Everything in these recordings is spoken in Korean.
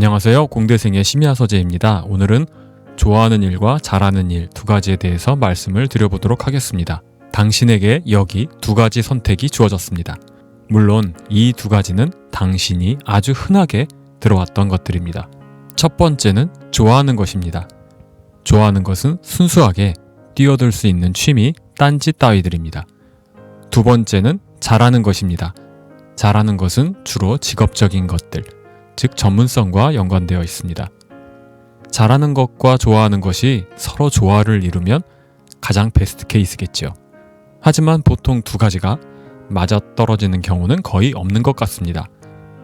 안녕하세요. 공대생의 심야서재입니다. 오늘은 좋아하는 일과 잘하는 일 두 가지에 대해서 말씀을 드려보도록 하겠습니다. 당신에게 여기 두 가지 선택이 주어졌습니다. 물론 이 두 가지는 당신이 아주 흔하게 들어왔던 것들입니다. 첫 번째는 좋아하는 것입니다. 좋아하는 것은 순수하게 뛰어들 수 있는 취미, 딴짓 따위들입니다. 두 번째는 잘하는 것입니다. 잘하는 것은 주로 직업적인 것들, 즉 전문성과 연관되어 있습니다. 잘하는 것과 좋아하는 것이 서로 조화를 이루면 가장 베스트 케이스겠죠. 하지만 보통 두 가지가 맞아떨어지는 경우는 거의 없는 것 같습니다.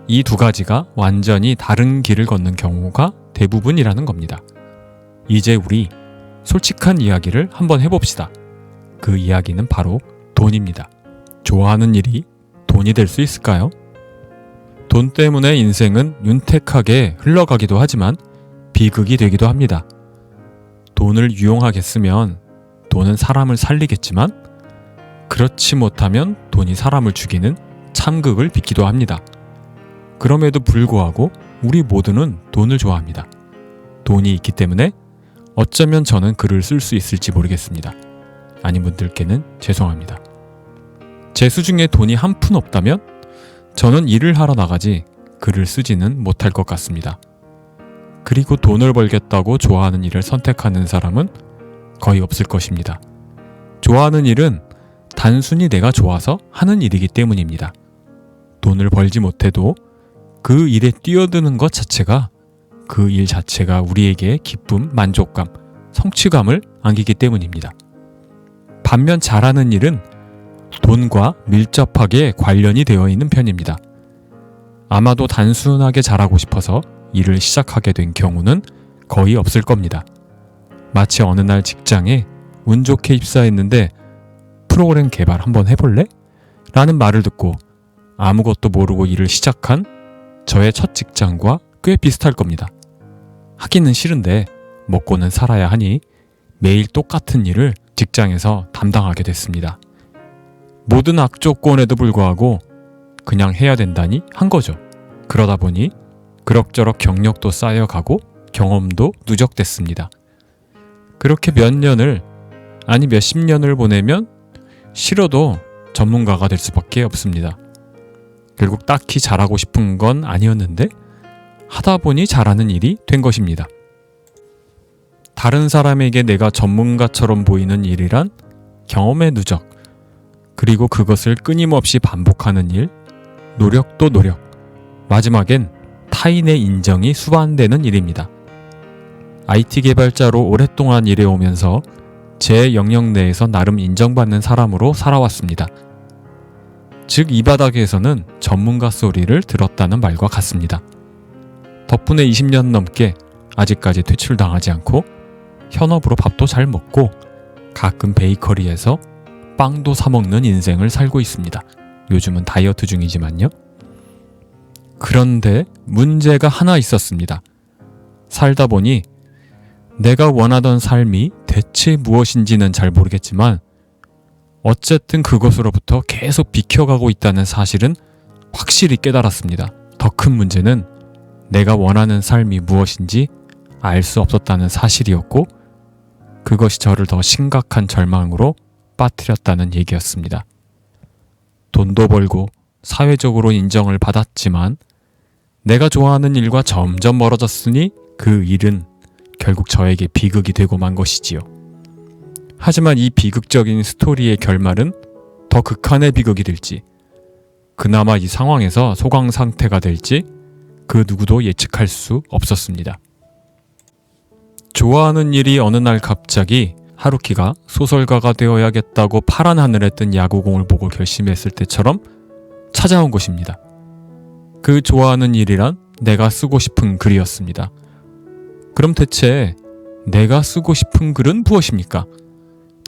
이 두 가지가 완전히 다른 길을 걷는 경우가 대부분이라는 겁니다. 이제 우리 솔직한 이야기를 한번 해봅시다. 그 이야기는 바로 돈입니다. 좋아하는 일이 돈이 될 수 있을까요? 돈 때문에 인생은 윤택하게 흘러가기도 하지만 비극이 되기도 합니다. 돈을 유용하게 쓰면 돈은 사람을 살리겠지만 그렇지 못하면 돈이 사람을 죽이는 참극을 빚기도 합니다. 그럼에도 불구하고 우리 모두는 돈을 좋아합니다. 돈이 있기 때문에 어쩌면 저는 글을 쓸 수 있을지 모르겠습니다. 아닌 분들께는 죄송합니다. 제 수중에 돈이 한 푼 없다면 저는 일을 하러 나가지 글을 쓰지는 못할 것 같습니다. 그리고 돈을 벌겠다고 좋아하는 일을 선택하는 사람은 거의 없을 것입니다. 좋아하는 일은 단순히 내가 좋아서 하는 일이기 때문입니다. 돈을 벌지 못해도 그 일에 뛰어드는 것 자체가 그 일 자체가 우리에게 기쁨, 만족감, 성취감을 안기기 때문입니다. 반면 잘하는 일은 돈과 밀접하게 관련이 되어 있는 편입니다. 아마도 단순하게 잘하고 싶어서 일을 시작하게 된 경우는 거의 없을 겁니다. 마치 어느 날 직장에 운 좋게 입사했는데 프로그램 개발 한번 해볼래? 라는 말을 듣고 아무것도 모르고 일을 시작한 저의 첫 직장과 꽤 비슷할 겁니다. 하기는 싫은데 먹고는 살아야 하니 매일 똑같은 일을 직장에서 담당하게 됐습니다. 모든 악조건에도 불구하고 그냥 해야 된다니 한 거죠. 그러다 보니 그럭저럭 경력도 쌓여가고 경험도 누적됐습니다. 그렇게 몇 년을, 아니 몇십 년을 보내면 싫어도 전문가가 될 수밖에 없습니다. 결국 딱히 잘하고 싶은 건 아니었는데 하다 보니 잘하는 일이 된 것입니다. 다른 사람에게 내가 전문가처럼 보이는 일이란 경험의 누적, 그리고 그것을 끊임없이 반복하는 일, 노력도 노력, 마지막엔 타인의 인정이 수반되는 일입니다. IT 개발자로 오랫동안 일해오면서 제 영역 내에서 나름 인정받는 사람으로 살아왔습니다. 즉 이 바닥에서는 전문가 소리를 들었다는 말과 같습니다. 덕분에 20년 넘게 아직까지 퇴출당하지 않고 현업으로 밥도 잘 먹고 가끔 베이커리에서 빵도 사 먹는 인생을 살고 있습니다. 요즘은 다이어트 중이지만요. 그런데 문제가 하나 있었습니다. 살다 보니 내가 원하던 삶이 대체 무엇인지는 잘 모르겠지만 어쨌든 그것으로부터 계속 비켜가고 있다는 사실은 확실히 깨달았습니다. 더 큰 문제는 내가 원하는 삶이 무엇인지 알 수 없었다는 사실이었고 그것이 저를 더 심각한 절망으로 빠뜨렸다는 얘기였습니다. 돈도 벌고 사회적으로 인정을 받았지만 내가 좋아하는 일과 점점 멀어졌으니 그 일은 결국 저에게 비극이 되고 만 것이지요. 하지만 이 비극적인 스토리의 결말은 더 극한의 비극이 될지, 그나마 이 상황에서 소강 상태가 될지 그 누구도 예측할 수 없었습니다. 좋아하는 일이 어느 날 갑자기 하루키가 소설가가 되어야겠다고 파란 하늘에 뜬 야구공을 보고 결심했을 때처럼 찾아온 것입니다. 그 좋아하는 일이란 내가 쓰고 싶은 글이었습니다. 그럼 대체 내가 쓰고 싶은 글은 무엇입니까?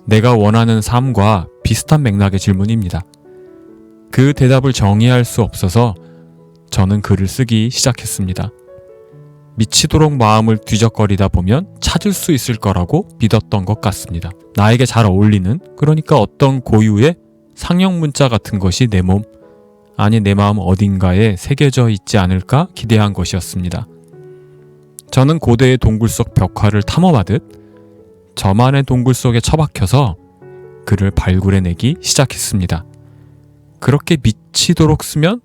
내가 원하는 삶과 비슷한 맥락의 질문입니다. 그 대답을 정의할 수 없어서 저는 글을 쓰기 시작했습니다. 미치도록 마음을 뒤적거리다 보면 찾을 수 있을 거라고 믿었던 것 같습니다. 나에게 잘 어울리는, 그러니까 어떤 고유의 상형 문자 같은 것이 내 몸, 아니 내 마음 어딘가에 새겨져 있지 않을까 기대한 것이었습니다. 저는 고대의 동굴 속 벽화를 탐험하듯 저만의 동굴 속에 처박혀서 그를 발굴해내기 시작했습니다. 그렇게 미치도록 쓰면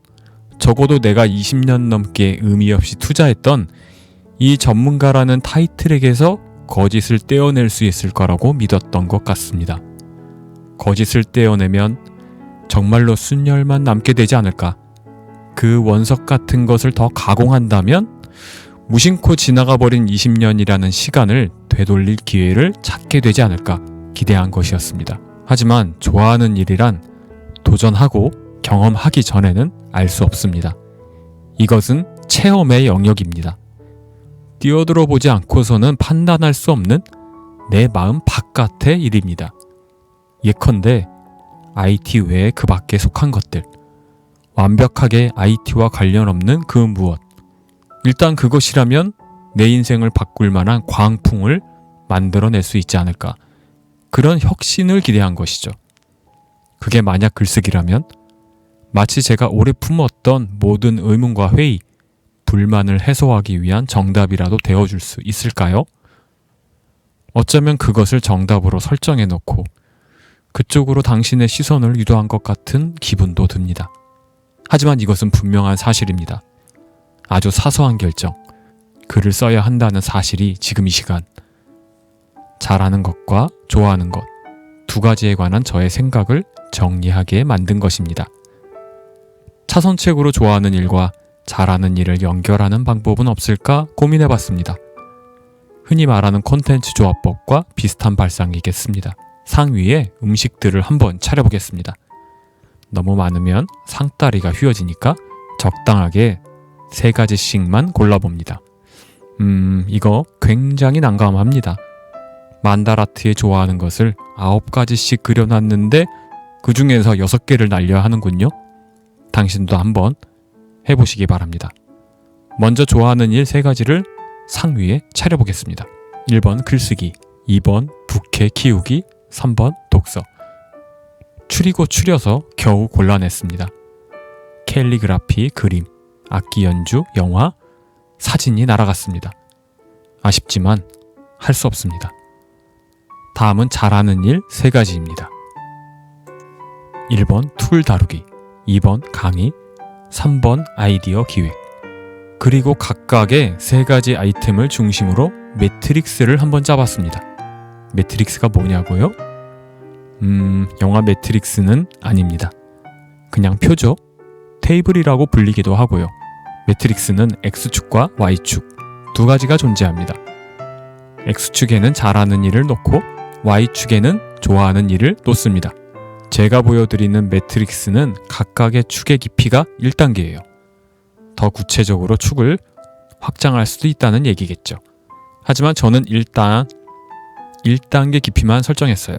적어도 내가 20년 넘게 의미 없이 투자했던 이 전문가라는 타이틀에게서 거짓을 떼어낼 수 있을 거라고 믿었던 것 같습니다. 거짓을 떼어내면 정말로 순열만 남게 되지 않을까? 그 원석 같은 것을 더 가공한다면 무심코 지나가 버린 20년이라는 시간을 되돌릴 기회를 찾게 되지 않을까 기대한 것이었습니다. 하지만 좋아하는 일이란 도전하고 경험하기 전에는 알 수 없습니다. 이것은 체험의 영역입니다. 뛰어들어 보지 않고서는 판단할 수 없는 내 마음 바깥의 일입니다. 예컨대 IT 외에 그 밖에 속한 것들, 완벽하게 IT와 관련 없는 그 무엇, 일단 그것이라면 내 인생을 바꿀 만한 광풍을 만들어낼 수 있지 않을까, 그런 혁신을 기대한 것이죠. 그게 만약 글쓰기라면 마치 제가 오래 품었던 모든 의문과 회의, 불만을 해소하기 위한 정답이라도 되어줄 수 있을까요? 어쩌면 그것을 정답으로 설정해 놓고 그쪽으로 당신의 시선을 유도한 것 같은 기분도 듭니다. 하지만 이것은 분명한 사실입니다. 아주 사소한 결정, 글을 써야 한다는 사실이 지금 이 시간, 잘하는 것과 좋아하는 것, 두 가지에 관한 저의 생각을 정리하게 만든 것입니다. 차선책으로 좋아하는 일과 잘하는 일을 연결하는 방법은 없을까 고민해봤습니다. 흔히 말하는 콘텐츠 조합법과 비슷한 발상이겠습니다. 상위에 음식들을 한번 차려보겠습니다. 너무 많으면 상다리가 휘어지니까 적당하게 3가지씩만 골라봅니다. 이거 굉장히 난감합니다. 만다라트에 좋아하는 것을 9가지씩 그려놨는데 그 중에서 6개를 날려야 하는군요. 당신도 한번 해보시기 바랍니다. 먼저 좋아하는 일 3가지를 상위에 차려보겠습니다. 1번 글쓰기, 2번 부캐 키우기, 3번 독서. 추리고 추려서 겨우 골라냈습니다. 캘리그라피, 그림, 악기 연주, 영화, 사진이 날아갔습니다. 아쉽지만 할 수 없습니다. 다음은 잘하는 일 3가지입니다. 1번 툴 다루기, 2번 강의, 3번 아이디어 기획. 그리고 각각의 3가지 아이템을 중심으로 매트릭스를 한번 짜봤습니다. 매트릭스가 뭐냐고요? 영화 매트릭스는 아닙니다. 그냥 표죠. 테이블이라고 불리기도 하고요. 매트릭스는 X축과 Y축 2가지가 존재합니다. X축에는 잘하는 일을 놓고 Y축에는 좋아하는 일을 놓습니다. 제가 보여드리는 매트릭스는 각각의 축의 깊이가 1단계예요. 더 구체적으로 축을 확장할 수도 있다는 얘기겠죠. 하지만 저는 일단 1단계 깊이만 설정했어요.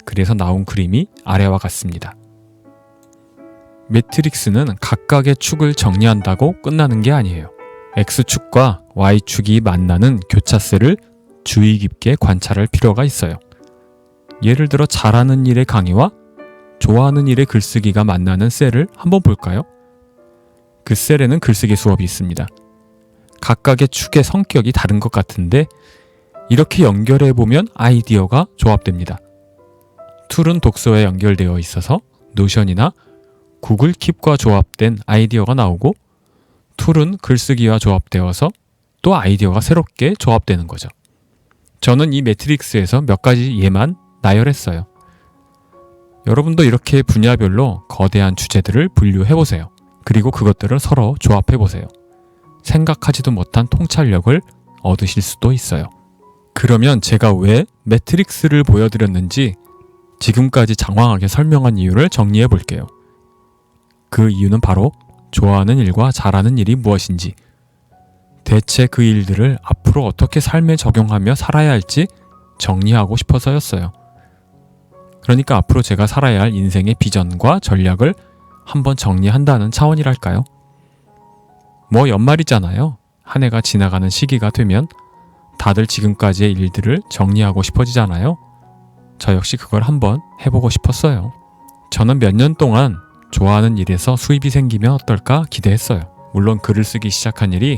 그래서 나온 그림이 아래와 같습니다. 매트릭스는 각각의 축을 정리한다고 끝나는 게 아니에요. X축과 Y축이 만나는 교차셀을 주의 깊게 관찰할 필요가 있어요. 예를 들어 잘하는 일의 강의와 좋아하는 일의 글쓰기가 만나는 셀을 한번 볼까요? 그 셀에는 글쓰기 수업이 있습니다. 각각의 축의 성격이 다른 것 같은데 이렇게 연결해보면 아이디어가 조합됩니다. 툴은 독서에 연결되어 있어서 노션이나 구글 킵과 조합된 아이디어가 나오고 툴은 글쓰기와 조합되어서 또 아이디어가 새롭게 조합되는 거죠. 저는 이 매트릭스에서 몇 가지 예만 나열했어요. 여러분도 이렇게 분야별로 거대한 주제들을 분류해보세요. 그리고 그것들을 서로 조합해보세요. 생각하지도 못한 통찰력을 얻으실 수도 있어요. 그러면 제가 왜 매트릭스를 보여드렸는지 지금까지 장황하게 설명한 이유를 정리해 볼게요. 그 이유는 바로 좋아하는 일과 잘하는 일이 무엇인지, 대체 그 일들을 앞으로 어떻게 삶에 적용하며 살아야 할지 정리하고 싶어서였어요. 그러니까 앞으로 제가 살아야 할 인생의 비전과 전략을 한번 정리한다는 차원이랄까요? 뭐 연말이잖아요. 한 해가 지나가는 시기가 되면 다들 지금까지의 일들을 정리하고 싶어지잖아요. 저 역시 그걸 한번 해보고 싶었어요. 저는 몇 년 동안 좋아하는 일에서 수입이 생기면 어떨까 기대했어요. 물론 글을 쓰기 시작한 일이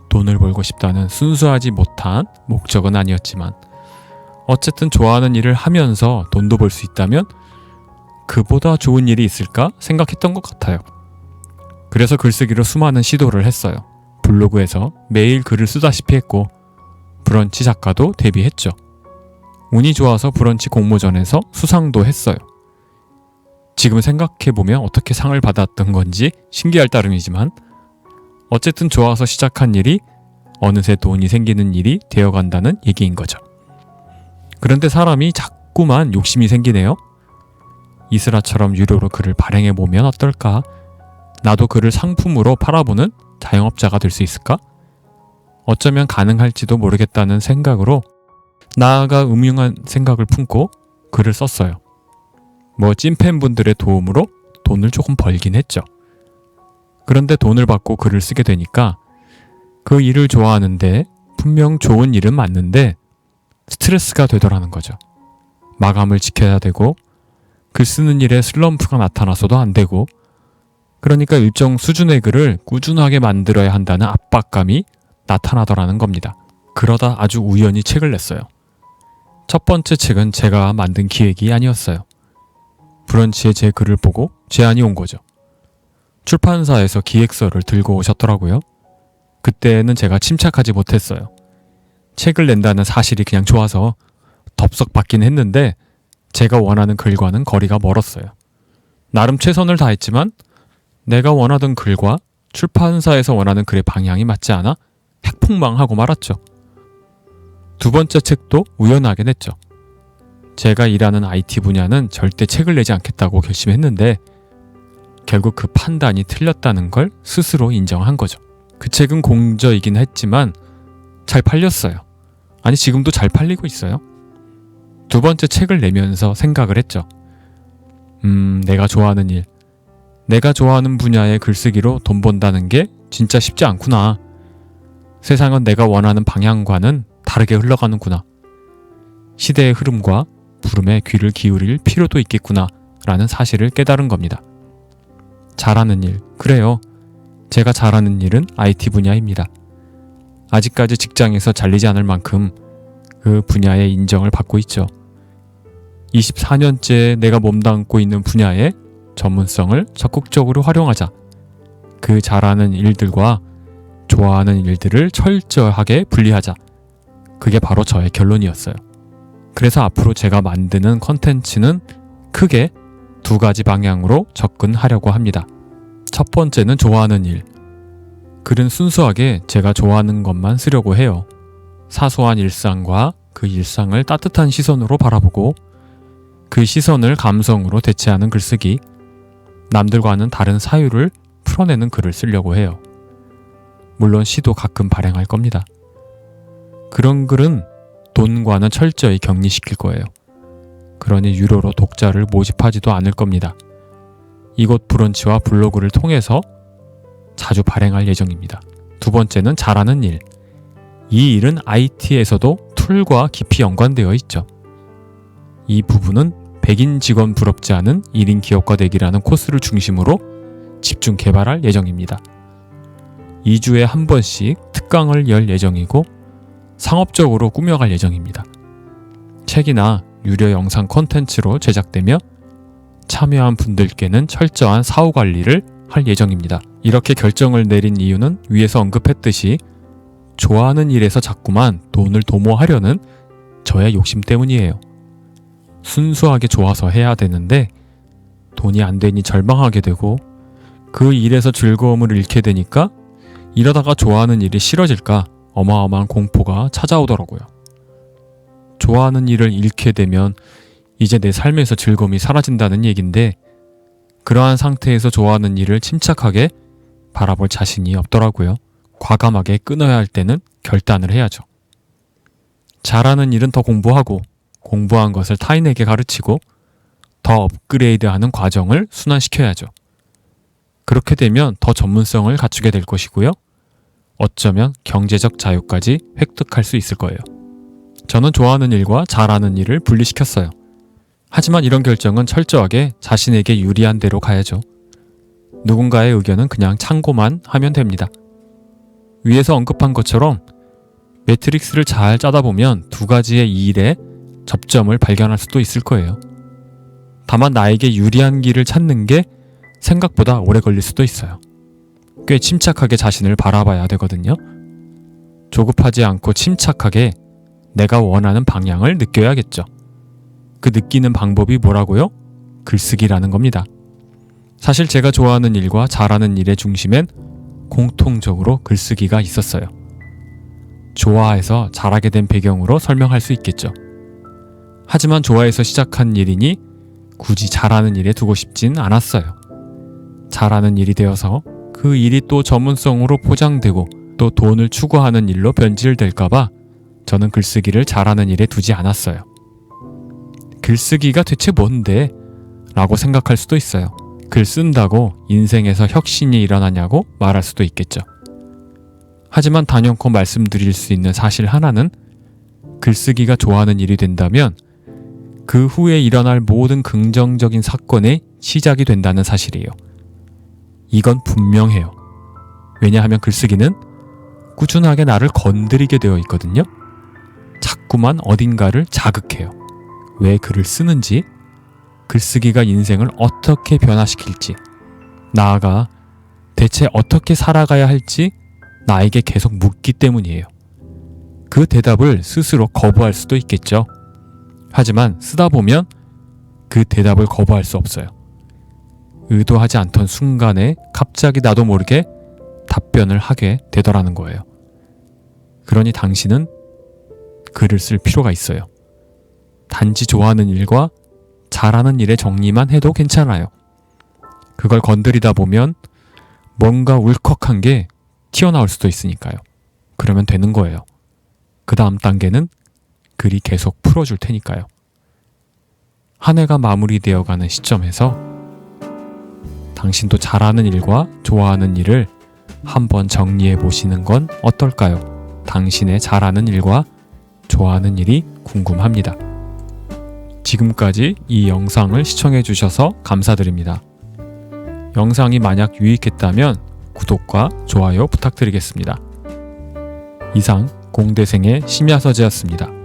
돈을 벌고 싶다는 순수하지 못한 목적은 아니었지만 어쨌든 좋아하는 일을 하면서 돈도 벌 수 있다면 그보다 좋은 일이 있을까 생각했던 것 같아요. 그래서 글쓰기로 수많은 시도를 했어요. 블로그에서 매일 글을 쓰다시피 했고 브런치 작가도 데뷔했죠. 운이 좋아서 브런치 공모전에서 수상도 했어요. 지금 생각해보면 어떻게 상을 받았던 건지 신기할 따름이지만 어쨌든 좋아서 시작한 일이 어느새 돈이 생기는 일이 되어간다는 얘기인 거죠. 그런데 사람이 자꾸만 욕심이 생기네요. 이슬아처럼 유료로 글을 발행해보면 어떨까? 나도 글을 상품으로 팔아보는 자영업자가 될 수 있을까? 어쩌면 가능할지도 모르겠다는 생각으로 나아가 음흉한 생각을 품고 글을 썼어요. 찐팬분들의 도움으로 돈을 조금 벌긴 했죠. 그런데 돈을 받고 글을 쓰게 되니까 그 일을 좋아하는데 분명 좋은 일은 맞는데 스트레스가 되더라는 거죠. 마감을 지켜야 되고 글 쓰는 일에 슬럼프가 나타나서도 안 되고 그러니까 일정 수준의 글을 꾸준하게 만들어야 한다는 압박감이 나타나더라는 겁니다. 그러다 아주 우연히 책을 냈어요. 첫 번째 책은 제가 만든 기획이 아니었어요. 브런치에 제 글을 보고 제안이 온 거죠. 출판사에서 기획서를 들고 오셨더라고요. 그때는 제가 침착하지 못했어요. 책을 낸다는 사실이 그냥 좋아서 덥석 받긴 했는데 제가 원하는 글과는 거리가 멀었어요. 나름 최선을 다했지만 내가 원하던 글과 출판사에서 원하는 글의 방향이 맞지 않아 핵폭망하고 말았죠. 두 번째 책도 우연하게 냈죠. 제가 일하는 IT 분야는 절대 책을 내지 않겠다고 결심했는데 결국 그 판단이 틀렸다는 걸 스스로 인정한 거죠. 그 책은 공저이긴 했지만 잘 팔렸어요. 아니 지금도 잘 팔리고 있어요. 두 번째 책을 내면서 생각을 했죠. 내가 좋아하는 일, 내가 좋아하는 분야의 글쓰기로 돈 번다는 게 진짜 쉽지 않구나. 세상은 내가 원하는 방향과는 다르게 흘러가는구나. 시대의 흐름과 부름에 귀를 기울일 필요도 있겠구나 라는 사실을 깨달은 겁니다. 잘하는 일, 그래요. 제가 잘하는 일은 IT 분야입니다. 아직까지 직장에서 잘리지 않을 만큼 그 분야의 인정을 받고 있죠. 24년째 내가 몸담고 있는 분야의 전문성을 적극적으로 활용하자. 그 잘하는 일들과 좋아하는 일들을 철저하게 분리하자. 그게 바로 저의 결론이었어요. 그래서 앞으로 제가 만드는 컨텐츠는 크게 두 가지 방향으로 접근하려고 합니다. 첫 번째는 좋아하는 일. 글은 순수하게 제가 좋아하는 것만 쓰려고 해요. 사소한 일상과 그 일상을 따뜻한 시선으로 바라보고 그 시선을 감성으로 대체하는 글쓰기, 남들과는 다른 사유를 풀어내는 글을 쓰려고 해요. 물론 시도 가끔 발행할 겁니다. 그런 글은 돈과는 철저히 격리시킬 거예요. 그러니 유료로 독자를 모집하지도 않을 겁니다. 이곳 브런치와 블로그를 통해서 자주 발행할 예정입니다. 두 번째는 잘하는 일. 이 일은 IT에서도 툴과 깊이 연관되어 있죠. 이 부분은 100인 직원 부럽지 않은 1인 기업가 되기라는 코스를 중심으로 집중 개발할 예정입니다. 2주에 한 번씩 특강을 열 예정이고 상업적으로 꾸며갈 예정입니다. 책이나 유료 영상 콘텐츠로 제작되며 참여한 분들께는 철저한 사후 관리를 할 예정입니다. 이렇게 결정을 내린 이유는 위에서 언급했듯이 좋아하는 일에서 자꾸만 돈을 도모하려는 저의 욕심 때문이에요. 순수하게 좋아서 해야 되는데 돈이 안 되니 절망하게 되고 그 일에서 즐거움을 잃게 되니까 이러다가 좋아하는 일이 싫어질까 어마어마한 공포가 찾아오더라고요. 좋아하는 일을 잃게 되면 이제 내 삶에서 즐거움이 사라진다는 얘긴데 그러한 상태에서 좋아하는 일을 침착하게 바라볼 자신이 없더라고요. 과감하게 끊어야 할 때는 결단을 해야죠. 잘하는 일은 더 공부하고 공부한 것을 타인에게 가르치고 더 업그레이드하는 과정을 순환시켜야죠. 그렇게 되면 더 전문성을 갖추게 될 것이고요. 어쩌면 경제적 자유까지 획득할 수 있을 거예요. 저는 좋아하는 일과 잘하는 일을 분리시켰어요. 하지만 이런 결정은 철저하게 자신에게 유리한 대로 가야죠. 누군가의 의견은 그냥 참고만 하면 됩니다. 위에서 언급한 것처럼 매트릭스를 잘 짜다 보면 두 가지의 일의 접점을 발견할 수도 있을 거예요. 다만 나에게 유리한 길을 찾는 게 생각보다 오래 걸릴 수도 있어요. 꽤 침착하게 자신을 바라봐야 되거든요. 조급하지 않고 침착하게 내가 원하는 방향을 느껴야겠죠. 그 느끼는 방법이 뭐라고요? 글쓰기라는 겁니다. 사실 제가 좋아하는 일과 잘하는 일의 중심엔 공통적으로 글쓰기가 있었어요. 좋아해서 잘하게 된 배경으로 설명할 수 있겠죠. 하지만 좋아해서 시작한 일이니 굳이 잘하는 일에 두고 싶진 않았어요. 잘하는 일이 되어서 그 일이 또 전문성으로 포장되고 또 돈을 추구하는 일로 변질될까봐 저는 글쓰기를 잘하는 일에 두지 않았어요. 글쓰기가 대체 뭔데? 라고 생각할 수도 있어요. 글 쓴다고 인생에서 혁신이 일어나냐고 말할 수도 있겠죠. 하지만 단연코 말씀드릴 수 있는 사실 하나는 글쓰기가 좋아하는 일이 된다면 그 후에 일어날 모든 긍정적인 사건의 시작이 된다는 사실이에요. 이건 분명해요. 왜냐하면 글쓰기는 꾸준하게 나를 건드리게 되어 있거든요. 자꾸만 어딘가를 자극해요. 왜 글을 쓰는지, 글쓰기가 인생을 어떻게 변화시킬지, 나아가 대체 어떻게 살아가야 할지 나에게 계속 묻기 때문이에요. 그 대답을 스스로 거부할 수도 있겠죠. 하지만 쓰다 보면 그 대답을 거부할 수 없어요. 의도하지 않던 순간에 갑자기 나도 모르게 답변을 하게 되더라는 거예요. 그러니 당신은 글을 쓸 필요가 있어요. 단지 좋아하는 일과 잘하는 일의 정리만 해도 괜찮아요. 그걸 건드리다 보면 뭔가 울컥한 게 튀어나올 수도 있으니까요. 그러면 되는 거예요. 그 다음 단계는 글이 계속 풀어줄 테니까요. 한 해가 마무리되어가는 시점에서 당신도 잘하는 일과 좋아하는 일을 한번 정리해 보시는 건 어떨까요? 당신의 잘하는 일과 좋아하는 일이 궁금합니다. 지금까지 이 영상을 시청해 주셔서 감사드립니다. 영상이 만약 유익했다면 구독과 좋아요 부탁드리겠습니다. 이상 공대생의 심야서재였습니다.